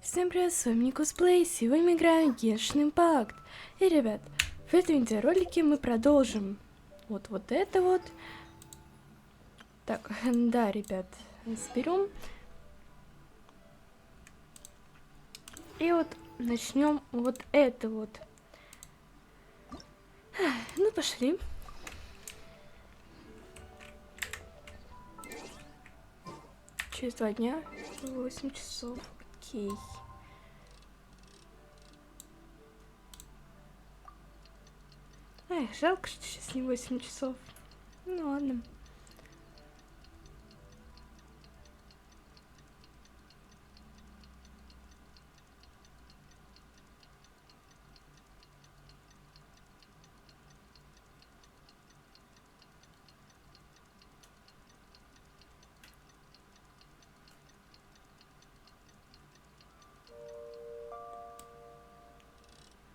Всем привет, с вами LETSPLAY, сегодня мы играем Genshin Impact. И, ребят, в этом видеоролике мы продолжим вот это вот. Так, да, ребят, сберем. И вот начнем вот это вот. Ну, пошли. Через 2 дня, 8 часов, окей. Эх, жалко, что сейчас не 8 часов. Ну ладно.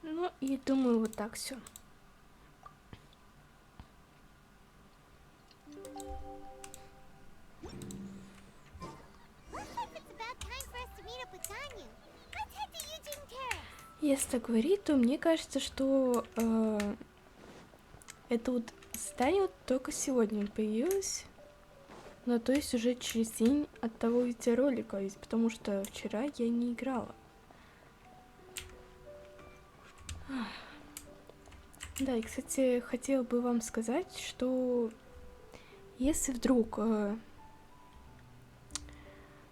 Ну и думаю, вот так все. Если так говорить, то мне кажется, что это вот здание вот только сегодня появилось. Ну, то есть уже через день от того видеоролика, ведь потому что вчера я не играла. Да, и, кстати, хотела бы вам сказать, что если вдруг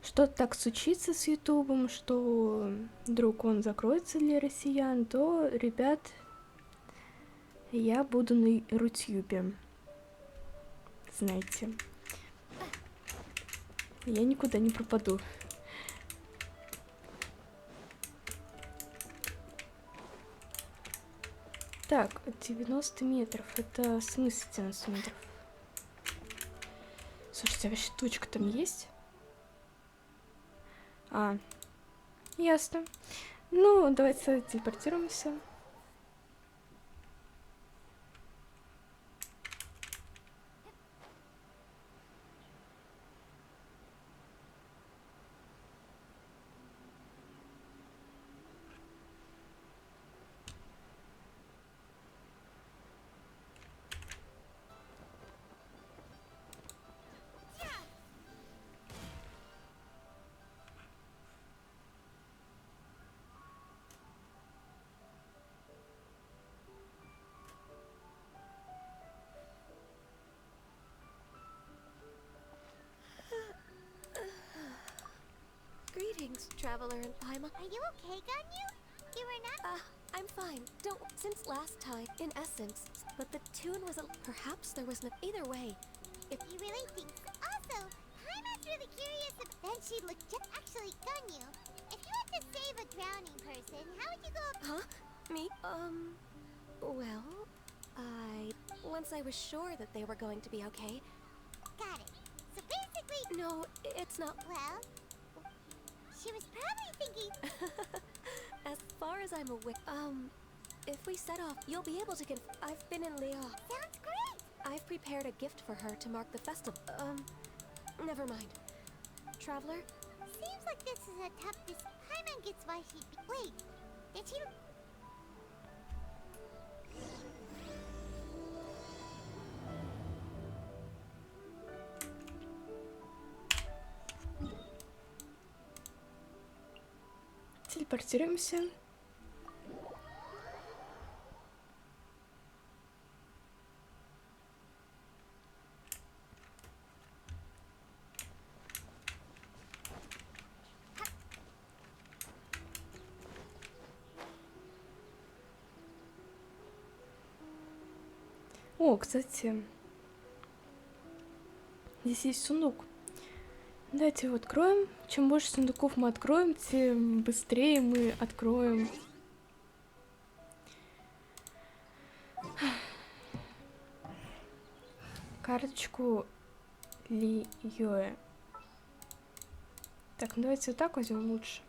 что-то так случится с Ютубом, что вдруг он закроется для россиян, то, ребят, я буду на Рутюбе. Знаете, я никуда не пропаду. Так, 90 метров. Это в смысле 90 метров? Слушайте, а вообще точка там есть? А, ясно. Ну, давайте телепортируемся. Greetings, traveler in Paimon. Are you okay, Ganyu? You were not. I'm fine. Don't. Since last time, in essence, but the tune was a. Perhaps there was no. Either way, if You really think so? Also, Paimon's really curious if then she'd look just actually Ganyu. If you had to save a drowning person, how would you go? Huh? Me? Well, once I was sure that they were going to be okay. Got it. So basically, No, it's not. well, she was probably thinking. As far as I'm aware. If we set off, you'll be able to I've been in Leo. Sounds great. I've prepared a gift for her to mark the festival. Never mind. Traveler? Seems like this is a tough. Paimon gets why she'd be. Wait, did she? Телепортируемся. О, кстати, здесь есть сундук. Давайте его откроем. Чем больше сундуков мы откроем, тем быстрее мы откроем карточку Лиёэ. Так, ну давайте вот так возьмем лучше.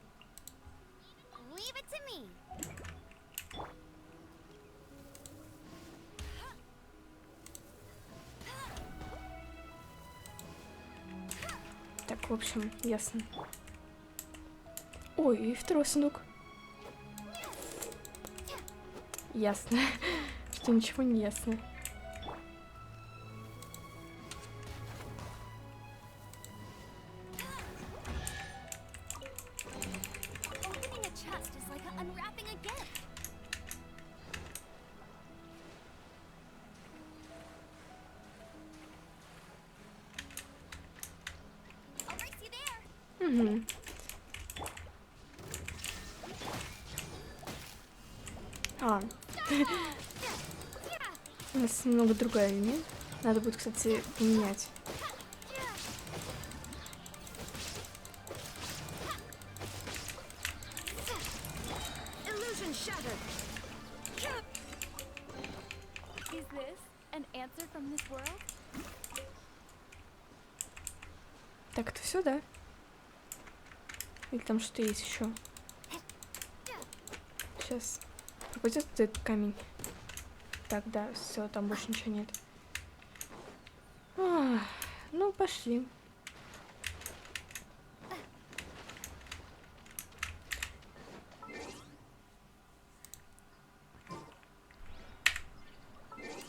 Leave it to me. Так, в общем, ясно. О, Ой, и второй сундук. Ясно, что ничего не ясно. Opening a chest is like unwrapping a gift. I'll race you there. Угу. А, у нас немного другая линия. Надо будет, кстати, поменять. Illusion shattered. Is this an answer from this world? Так, это все, да? Или там что-то есть еще? Сейчас. Попадет этот камень. Так, да, все, там больше ничего нет. Ну, пошли.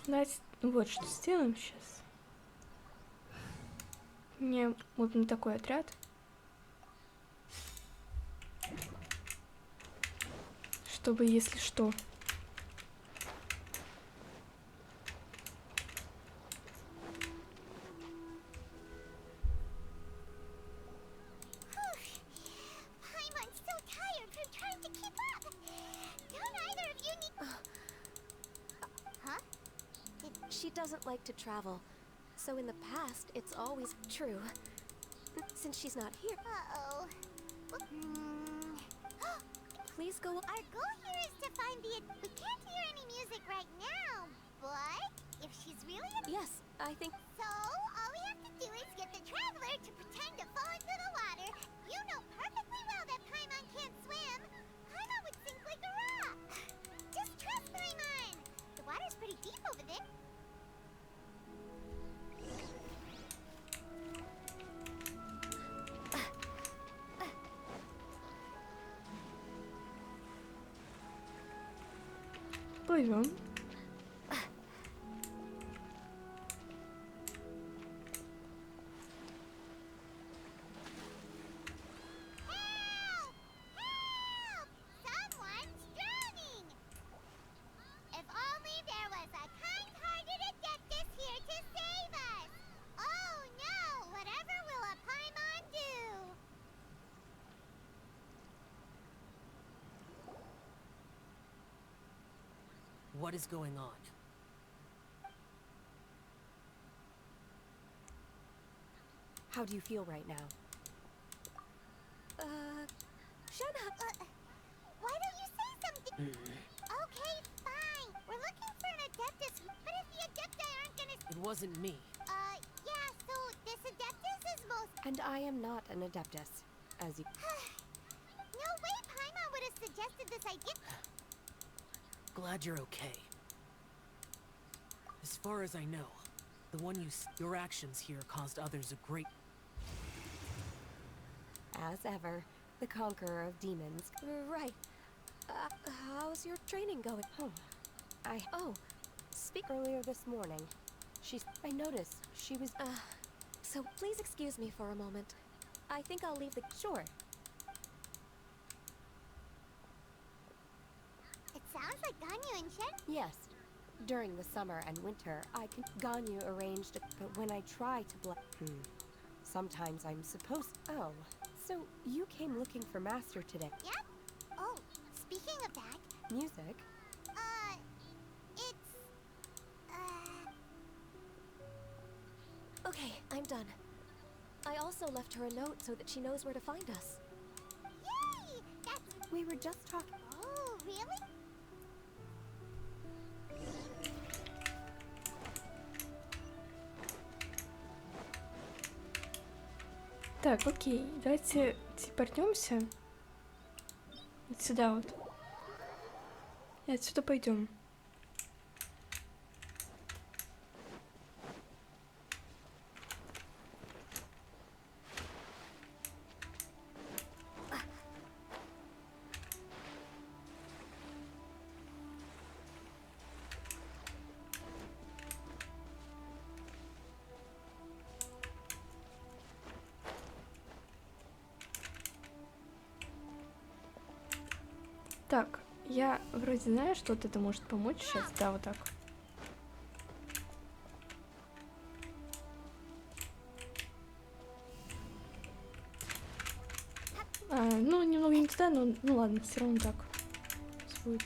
Давайте вот что сделаем сейчас. Мне вот на такой отряд. Чтобы, если что. Paimon's so tired from trying to keep up. Don't either of you need... Huh? She doesn't like to travel, so in the past, it's always true. Since she's not here, Uh-oh. please go. Our goal here is to find the... We can't hear any music right now, but if she's really... Yes, I think. So, all we have to do is get the traveler to pretend to fall into the water. You know perfectly well that Paimon can't swim. Paimon would sink like a rock. Just trust Paimon. The water's pretty deep over there. Плывем. Help! Help! Someone's drowning! If only there was a kind-hearted adeptus here to save us! Oh no! Whatever will a Paimon do? What is going on? How do you feel right now? Shanna. Why don't you say something? Okay, fine. We're looking for an adeptus, but if the adepti aren't gonna... It wasn't me. Yeah, so this adeptus is most... And I am not an adeptus, as you. No way Paimon would have suggested this idea. Glad you're okay. As far as I know, the one your actions here caused others a great... As ever, the conqueror of demons. Right. How's your training going? Oh, speak earlier this morning. I noticed she was. So please excuse me for a moment. I think I'll leave the. Sure. It sounds like Ganyu and Shen. Yes. During the summer and winter, Ganyu arranged, but when I try to sometimes I'm supposed. Oh, so you came looking for Master today? Yep. Oh, speaking of that, Music? it's... Okay, I'm done. I also left her a note so that she knows where to find us. Yay! That's... We were just talking. Oh, really? Так, окей. Давайте телепортнемся. Вот сюда вот. И отсюда пойдем. Так, я вроде знаю, что вот это может помочь сейчас. Да, вот так. Ну, немного не туда, но ну ладно, все равно так. Пусть будет.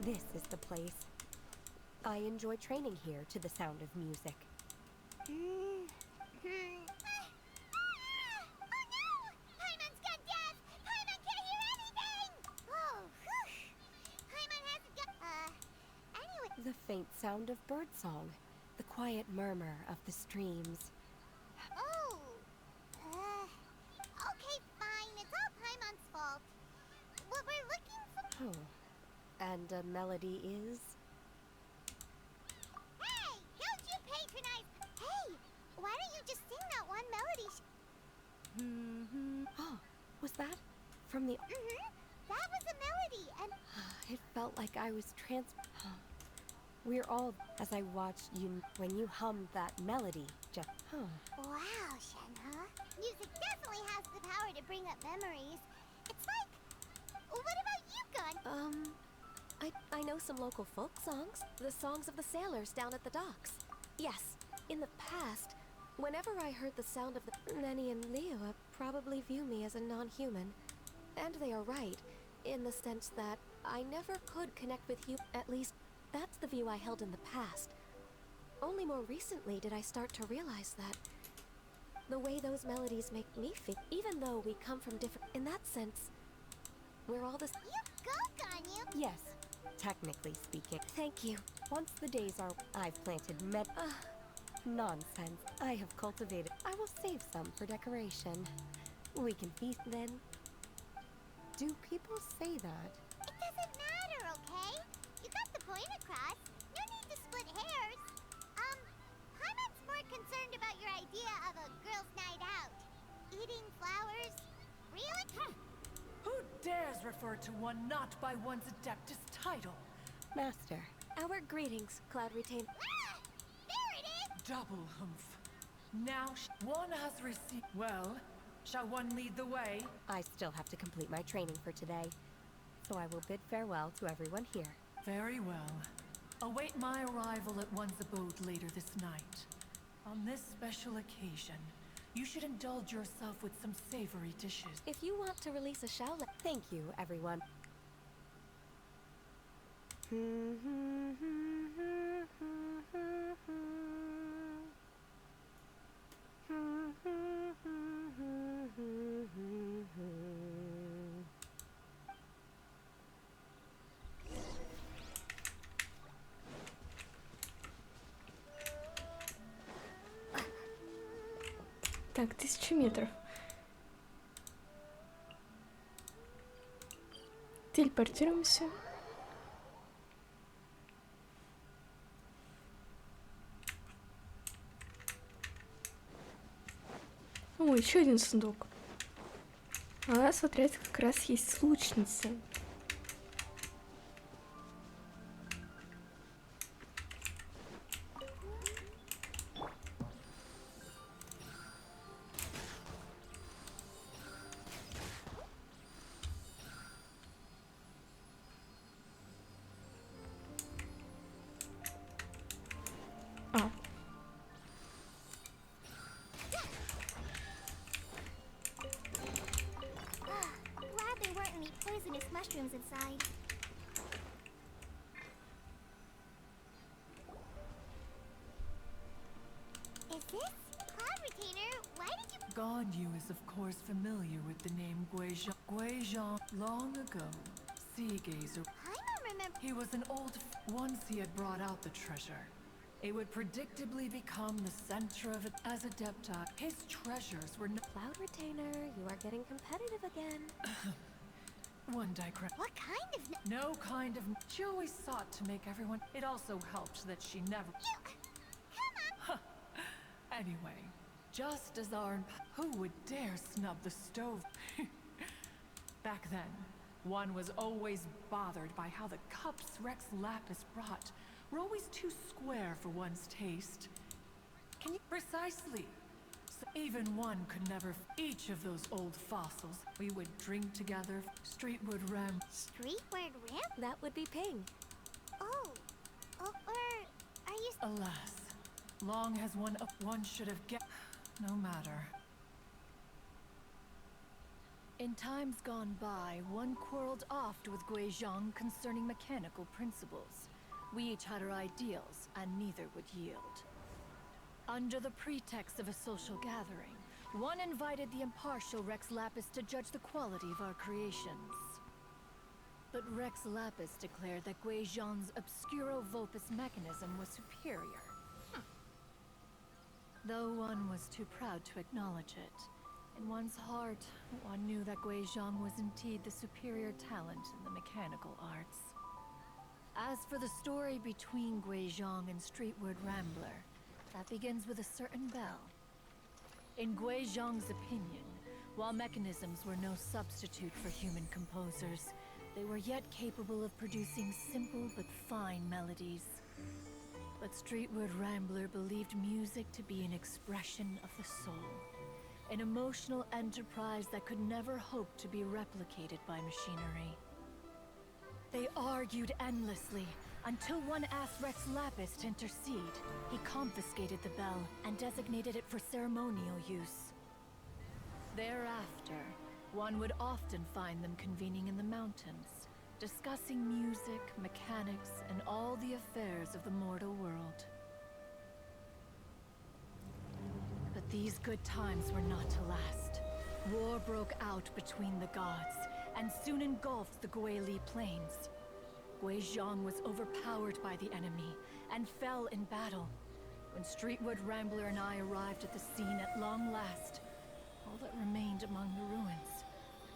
This is the place. I enjoy training here to the sound of music. Oh no! Paimon's gone deaf! Paimon can't hear anything! Oh, whew! Paimon hasn't got... anyway... The faint sound of birdsong, the quiet murmur of the streams. Oh! Okay, fine. It's all Paimon's fault. What we're looking for... Oh, and a melody is... Hey! Don't you patronize... Hey! Why don't you just sing that one melody? Oh, was that from the... That was a melody, and... It felt like I was We're all... As I watched you... When you hummed that melody, just... Wow, Shenhe. Music definitely has the power to bring up memories. It's like... What about you, Gun? I know some local folk songs. The songs of the sailors down at the docks. Yes, in the past, whenever I heard the sound of the... Nenny and Leo probably view me as a non-human. And they are right, in the sense that I never could connect with you. At least, that's the view I held in the past. Only more recently did I start to realize that the way those melodies make me feel, even though we come from different... In that sense, we're all the... You go, Ganyu! Yes, technically speaking. Thank you. Once the days are... I've planted Nonsense. I have cultivated... I will save some for decoration. We can feast then. Do people say that? It doesn't matter, okay? You got the point across. No need to split hairs. Paimon's more concerned about your idea of a girls' night out. Eating flowers? Really? Who dares refer to one not by one's adeptus title? Master. Our greetings, Cloud Retain. Ah! There it is! Double humph. Now one has received... Well, shall one lead the way? I still have to complete my training for today. So I will bid farewell to everyone here. Very well. Await my arrival at one's abode later this night. On this special occasion, you should indulge yourself with some savory dishes. If you want to release a Shaolin... Thank you, everyone. Так, 1000 метров. Телепортируемся. О, еще один сундук. А у нас в отряде как раз есть лучница. Glad there weren't any poisonous mushrooms inside. Is this Cloud Retainer? Why did you... Ganyu is of course familiar with the name Guizhong. Guizhong, long ago, sea gazer. I don't remember... He was an old... Once he had brought out the treasure, it would predictably become the center of it as Adepti. His treasures were Cloud Retainer, you are getting competitive again. One digress. What kind of... No kind of... She always sought to make everyone... It also helped that she never... Come on! Anyway, just as our... Who would dare snub the stove? Back then, one was always bothered by how the cups Rex Lapis brought were always too square for one's taste. Can you... Precisely. Even one could never. Each of those old fossils, we would drink together. Street would ram. Street word ramp? That would be Ping. Oh. Or are you... Alas, long has one should have get. No matter. In times gone by, one quarreled oft with Gui Zhang concerning mechanical principles. We each had our ideals, and neither would yield. Under the pretext of a social gathering, one invited the impartial Rex Lapis to judge the quality of our creations. But Rex Lapis declared that Gui Zhang's obscuro vulpus mechanism was superior. Though one was too proud to acknowledge it, in one's heart, one knew that Gui Zhang was indeed the superior talent in the mechanical arts. As for the story between Gui Zhang and Streetward Rambler, that begins with a certain bell. In Gui Zhang's opinion, while mechanisms were no substitute for human composers, they were yet capable of producing simple but fine melodies. But Streetward Rambler believed music to be an expression of the soul, an emotional enterprise that could never hope to be replicated by machinery. They argued endlessly, until one asked Rex Lapis to intercede. He confiscated the bell and designated it for ceremonial use. Thereafter, one would often find them convening in the mountains, discussing music, mechanics, and all the affairs of the mortal world. But these good times were not to last. War broke out between the gods, and soon engulfed the Guili Plains. Gui Zhang was overpowered by the enemy, and fell in battle. When Streetwood Rambler and I arrived at the scene at long last, all that remained among the ruins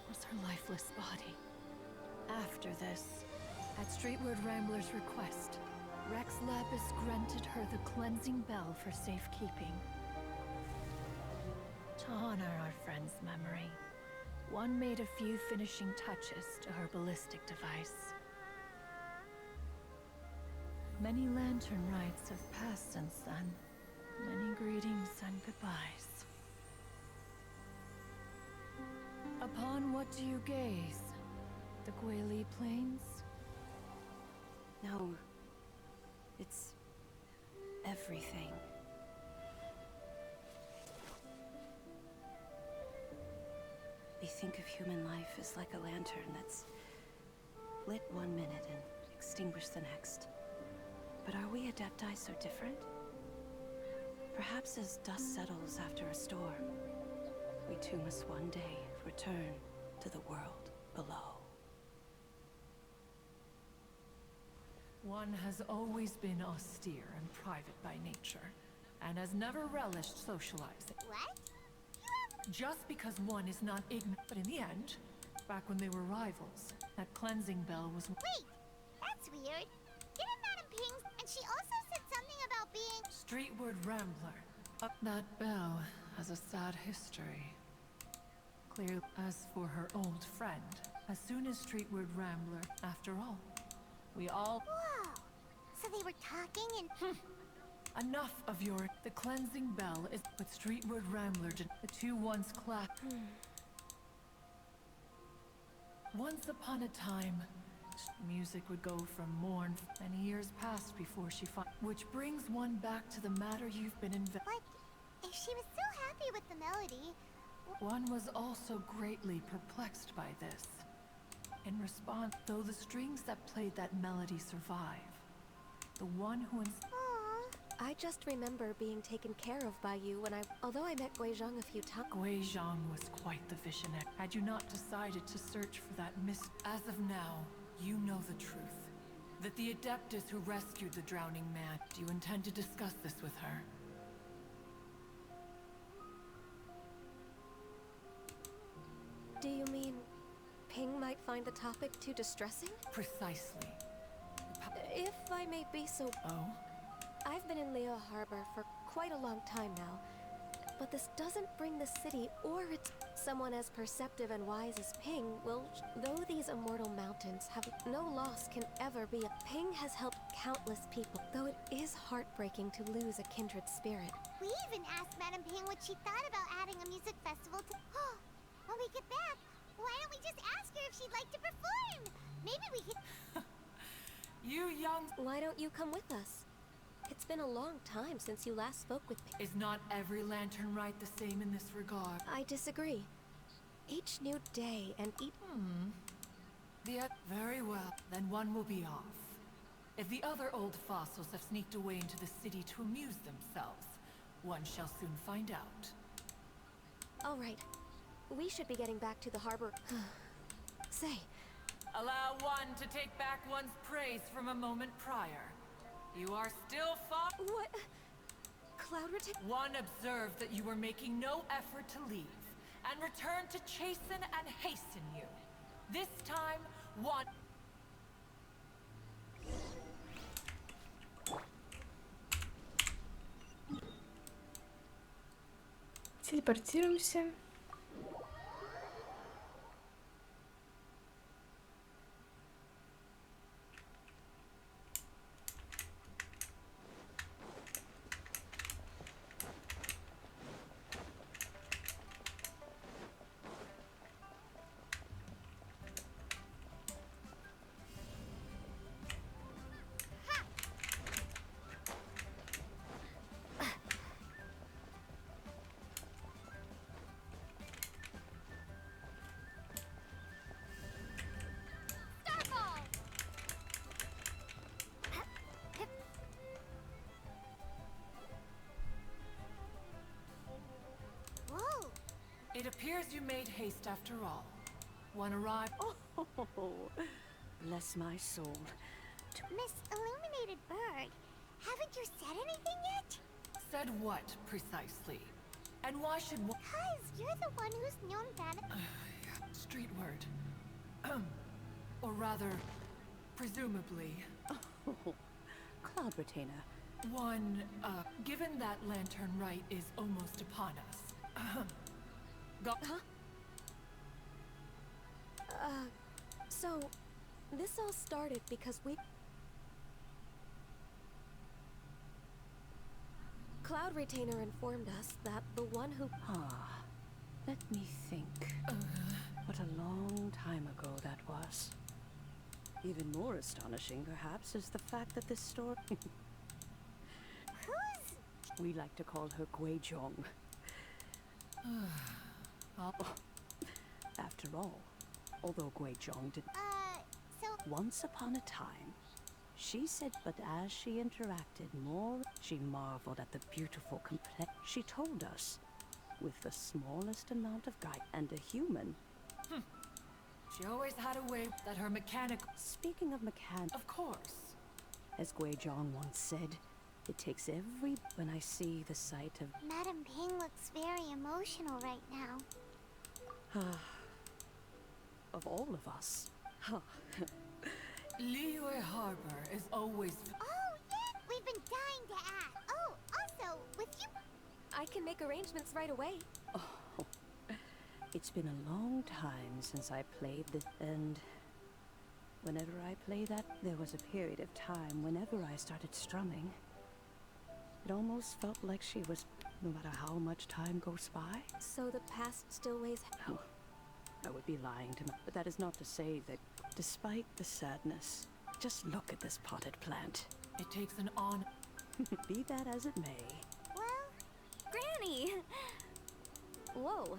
was her lifeless body. After this, at Streetwood Rambler's request, Rex Lapis granted her the cleansing bell for safekeeping. To honor our friend's memory, one made a few finishing touches to her ballistic device. Many lantern rites have passed since then. Many greetings and goodbyes. Upon what do you gaze? The Guili Plains? No. It's everything. We think of human life as like a lantern that's lit one minute and extinguished the next. But are we Adepti so different? Perhaps as dust settles after a storm, we too must one day return to the world below. One has always been austere and private by nature, and has never relished socializing. What? Just because one is not ignorant. But in the end, back when they were rivals, that cleansing bell was... Wait! That's weird. Didn't Madame Ping... And she also said something about being... Streetward Rambler. That bell has a sad history. Clear. As for her old friend, as soon as Streetward Rambler, after all, we all... Whoa! So they were talking and... Enough of your... The cleansing bell is... But Streetward Rambler did... The two once clapped... Once upon a time, music would go from mourn. Many years passed before she found... Which brings one back to the matter you've been But if she was so happy with the melody... One was also greatly perplexed by this. In response, though the strings that played that melody survive, the one who... I just remember being taken care of by you when although I met Gui Zhang a few times. Gui Zhang was quite the visionary. Had you not decided to search for that as of now, you know the truth. That the Adeptus who rescued the drowning man. Do you intend to discuss this with her? Do you mean Ping might find the topic too distressing? Precisely. If I may be so... Oh? I've been in Leo Harbor for quite a long time now, but this doesn't bring the city or its... Someone as perceptive and wise as Ping will... Though these immortal mountains have no loss can ever be... Ping has helped countless people, though it is heartbreaking to lose a kindred spirit. We even asked Madame Ping what she thought about adding a music festival to. When we get back, why don't we just ask her if she'd like to perform? Maybe we could. You young... Why don't you come with us? It's been a long time since you last spoke with me. Is not every lantern rite the same in this regard? I disagree. Each new day and each... Very well. Then one will be off. If the other old fossils have sneaked away into the city to amuse themselves, one shall soon find out. All right. We should be getting back to the harbor. Say, Allow one to take back one's praise from a moment prior. You are still far... what? Cloud retain... One observed that you were making no effort to leave, and returned to chasten and hasten you. This time, one... Телепортируемся. Starfall! Whoa! It appears you made haste after all. One arrived... Oh, bless my soul. Miss Illuminated Bird, haven't you said anything yet? Said what, precisely? And why should one... Cause you're the one who's known that. Street word. Or rather, presumably, Oh, Cloud Retainer. one, given that lantern rite is almost upon us. Go... So, this all started because we... Cloud Retainer informed us that the one who... Ah, let me think. What a long time ago that was. Even more astonishing, perhaps, is the fact that this story... Who's... We like to call her Guizhong. After all, although Guizhong did... so... Once upon a time, she said, but as she interacted more, she marveled at the beautiful complex. She told us, with the smallest amount of guide and a human. She always had a way that her mechanical... Speaking of mechanic, Of course. as Guizhong once said, it takes every... When I see the sight of... Madame Ping looks very emotional right now. of all of us. Liyue Harbor is always... Oh, yeah! We've been dying to ask. Oh, also, with you... I can make arrangements right away. Oh, it's been a long time since I played this, and whenever I play that, there was a period of time whenever I started strumming. It almost felt like she was, no matter how much time goes by. So the past still weighs... Oh, I would be lying to me, but that is not to say that despite the sadness, just look at this potted plant. It takes an honor... Be that as it may. Well... Granny! Whoa.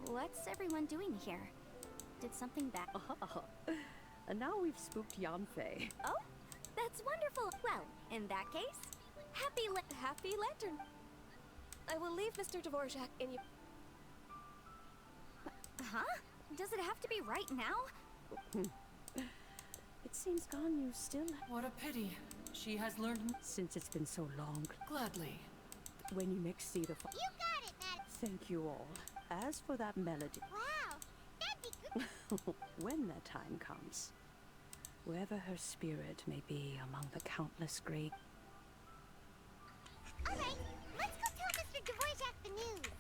What's everyone doing here? Did something bad... And now we've spooked Yanfei. Oh? That's wonderful! Well, in that case, happy Lantern. I will leave Mr. Dvorak in you. Huh? Does it have to be right now? It seems Ganyu still... What a pity. She has learned... Since it's been so long. Gladly. When you next see the... You got it, Madam! Thank you all. As for that melody... Wow! That'd be good! When that time comes, wherever her spirit may be among the countless great... Alright, let's go tell Mr. Dvorak the news!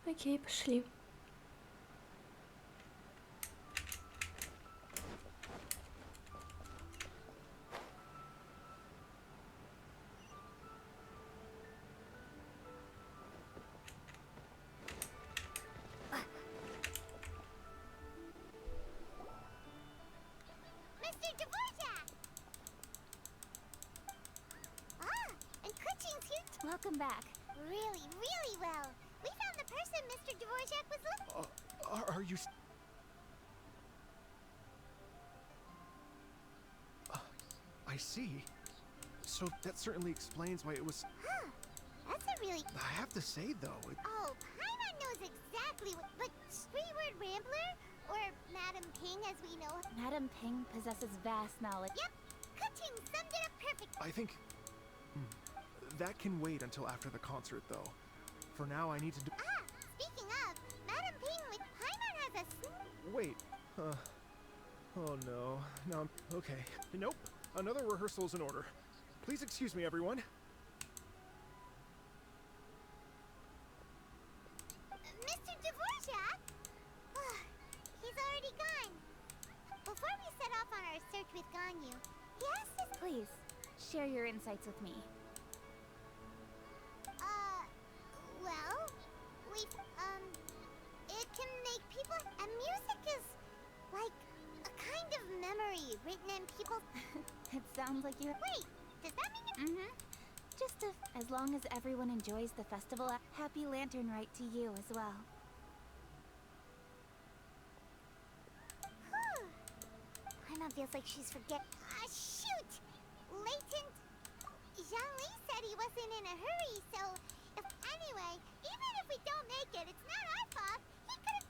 Окей, пошли. come back. Really, really well. We found the person Mr. Dvorak was looking. Are you? I see. So that certainly explains why it was. Huh. That's a really. I have to say though, Oh, Paimon knows exactly what. But Streetward Rambler, or Madam Ping as we know. Madam Ping possesses vast knowledge. Yep. Kuching summed it up perfect. I think that can wait until after the concert though. For now, I need to do. Ah, speaking of, Madam Ping with Paimon has a. Wait. Oh no. No. Okay. Nope. Another rehearsal's in order. Please excuse me, everyone. Mr. Dvorak? He's already gone. Before we set off on our search with Ganyu, he asked us. Please, share your insights with me. Well, it can make people. And music is like a kind of memory written in people. It sounds like you. Wait, does that mean you? Just as long as everyone enjoys the festival, happy Lantern Rite to you as well. Paimon feels like she's forget. Shoot! Latent. Zhangli said he wasn't in a hurry, so anyway, even if we don't make it, it's not our fault. He could have.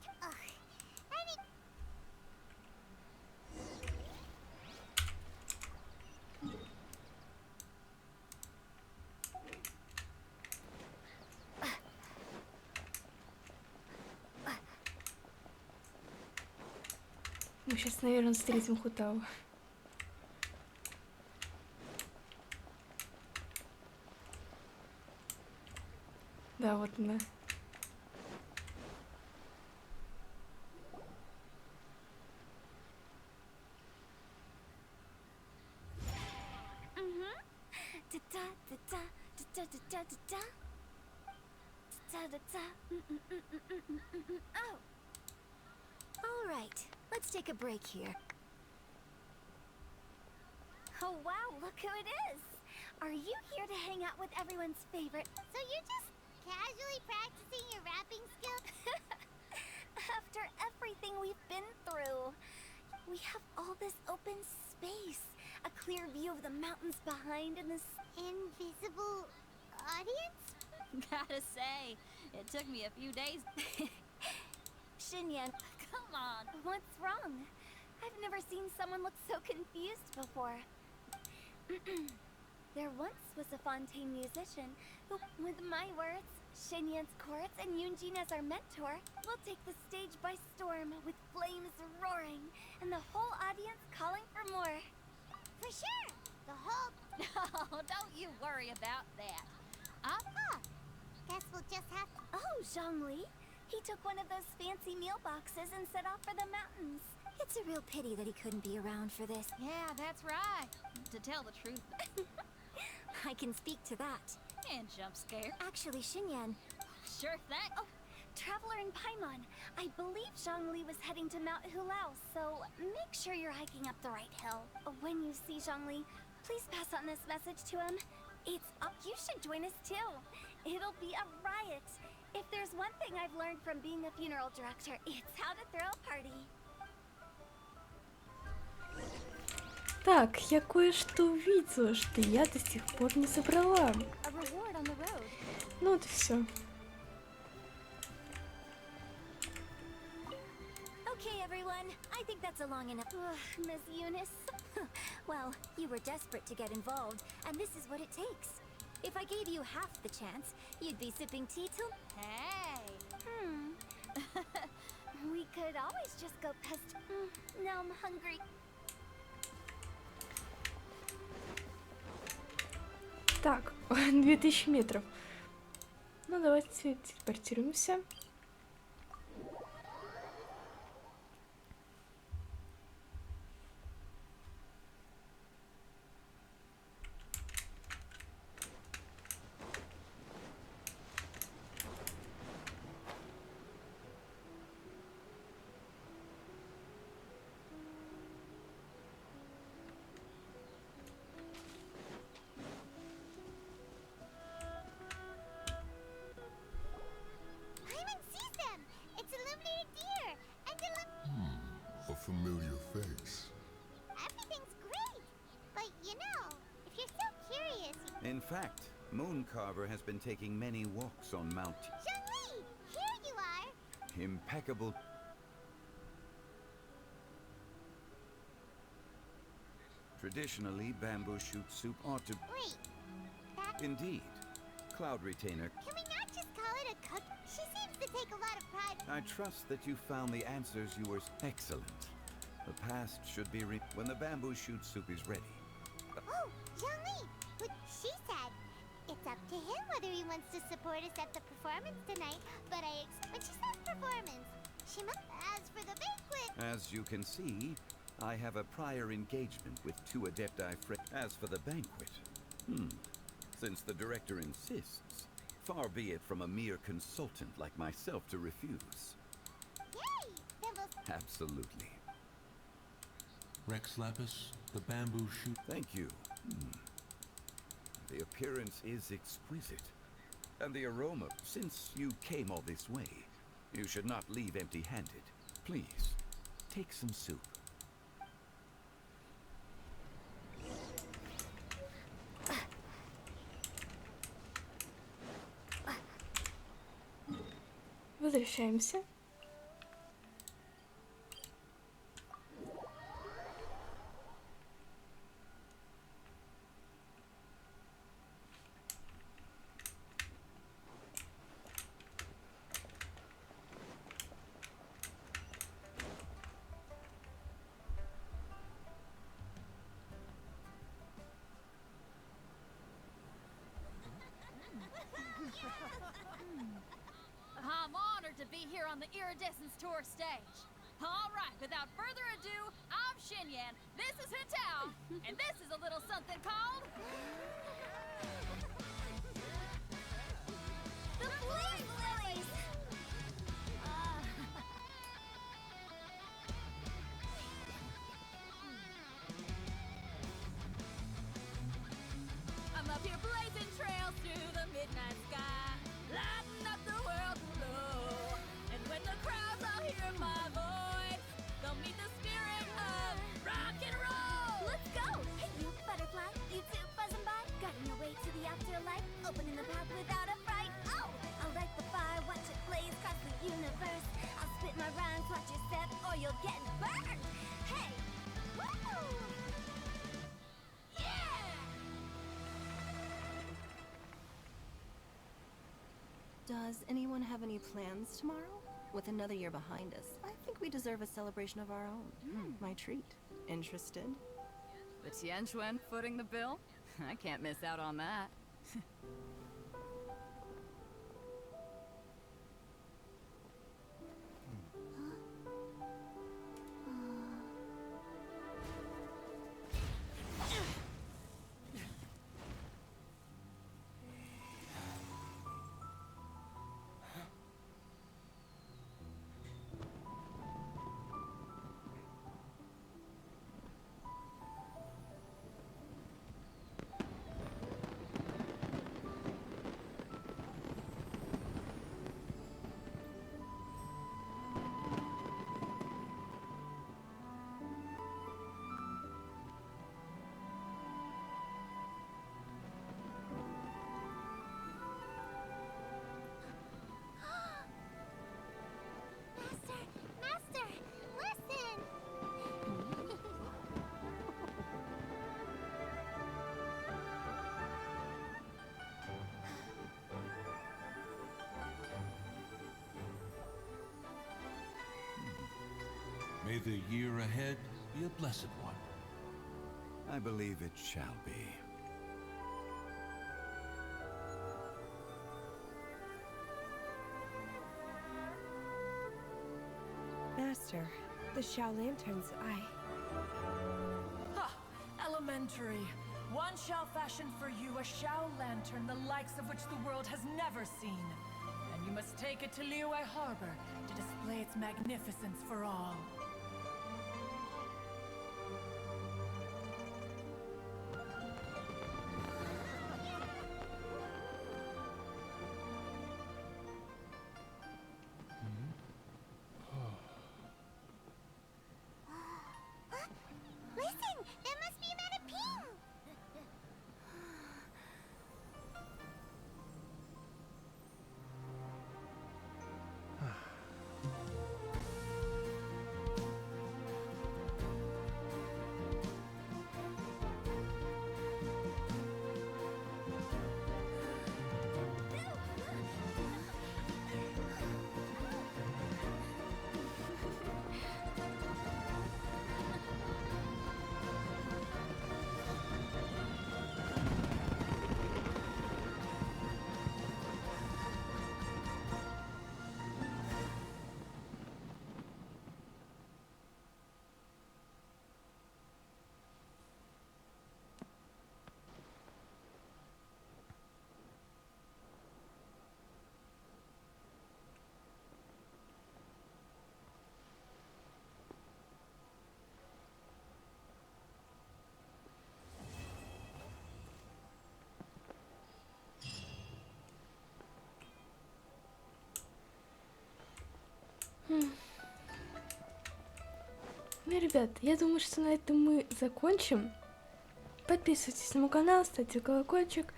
Мы сейчас, наверное, встретим Хутао. Да, вот она. Oh. All right, let's take a break here. Oh wow, look who it is! Are you here to hang out with everyone's favorite? So you're just casually practicing your rapping skills? After everything we've been through, we have all this open space, a clear view of the mountains behind and this Invisible audience? Gotta say, it took me a few days. Xinyan, come on, what's wrong? I've never seen someone look so confused before. There once was a Fontaine musician who, with my words, Xinyan's chords, and Yunjin as our mentor, will take the stage by storm with flames roaring and the whole audience calling for more. For sure! The whole. No, don't you worry about that. Guess we'll just have to. Oh, Zhongli. He took one of those fancy meal boxes and set off for the mountains. It's a real pity that he couldn't be around for this. Yeah, that's right. To tell the truth. I can speak to that. And jump scare. Actually, Xinyan, Sure thing. oh, Traveler and Paimon, I believe Zhongli was heading to Mount Hulao, so make sure you're hiking up the right hill. When you see Zhongli, please pass on this message to him. You should join us too. It'll be a riot. If there's one thing I've learned from being a funeral director, it's how to throw a party. Так, я кое-что увидела, что я до сих пор не забрала. A reward on the road. Ну вот и все. okay, everyone. I think that's a long enough. Miss Eunice. Well, you were desperate to get involved, and this is what it takes. If I gave you half the chance, you'd be sipping tea till. Hey. We could always just go past. Now I'm hungry. Так, 2000 метров. Ну, давайте телепортируемся. In fact, Mooncarver has been taking many walks on Mount... Zhongli, here you are. Impeccable... Traditionally, bamboo shoot soup ought to... Wait, that... Indeed. Cloud Retainer... Can we not just call it a cook? She seems to take a lot of pride. I trust that you found the answers you were... Excellent. The past should be when the bamboo shoot soup is ready. Oh, Zhongli, but she said it's up to him whether he wants to support us at the performance tonight. But when she says performance, she must... As for the banquet... As you can see, I have a prior engagement with 2 Adepti As for the banquet... Since the director insists, far be it from a mere consultant like myself to refuse. Yay! Then we'll... Absolutely. Rex Lapis, the bamboo shoot. Thank you. The appearance is exquisite. And the aroma, since you came all this way, you should not leave empty-handed. Please, take some soup. Возвращаемся. I'm honored to be here on the Iridescence Tour stage. All right, without further ado, I'm Xinyan, this is Hitao, and this is a little something called... The Flame Lilies! I'm up here blazing trails through the midnight sky, lighting up the world below. And when the crowds all hear my voice, they'll meet the spirit of rock and roll. Let's go! Hey, you butterfly, you two buzzing by, guiding your way to the afterlife, opening the path without a fright. Oh, I'll light the fire, watch it blaze across the universe. I'll spit my rhymes, watch your step, or you'll get burned. Hey, woo! Yeah! Does anyone have any plans tomorrow? With another year behind us, I think we deserve a celebration of our own. My treat. Interested? The Tianquan footing the bill? I can't miss out on that. Master, listen! May the year ahead be a blessed one. I believe it shall be. Master, the Xiao Lanterns, Ha! Elementary. One shall fashion for you a Xiao Lantern, the likes of which the world has never seen. And you must take it to Liyue Harbor to display its magnificence for all. Listen! That must be Madame Ping! Ну, ребят, я думаю, что на этом мы закончим. Подписывайтесь на мой канал, ставьте колокольчик.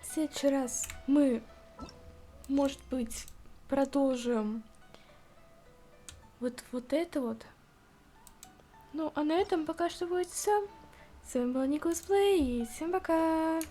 В следующий раз мы, может быть, продолжим вот это вот. Ну, а на этом пока что будет все. С вами был LETSPLAY, и всем пока!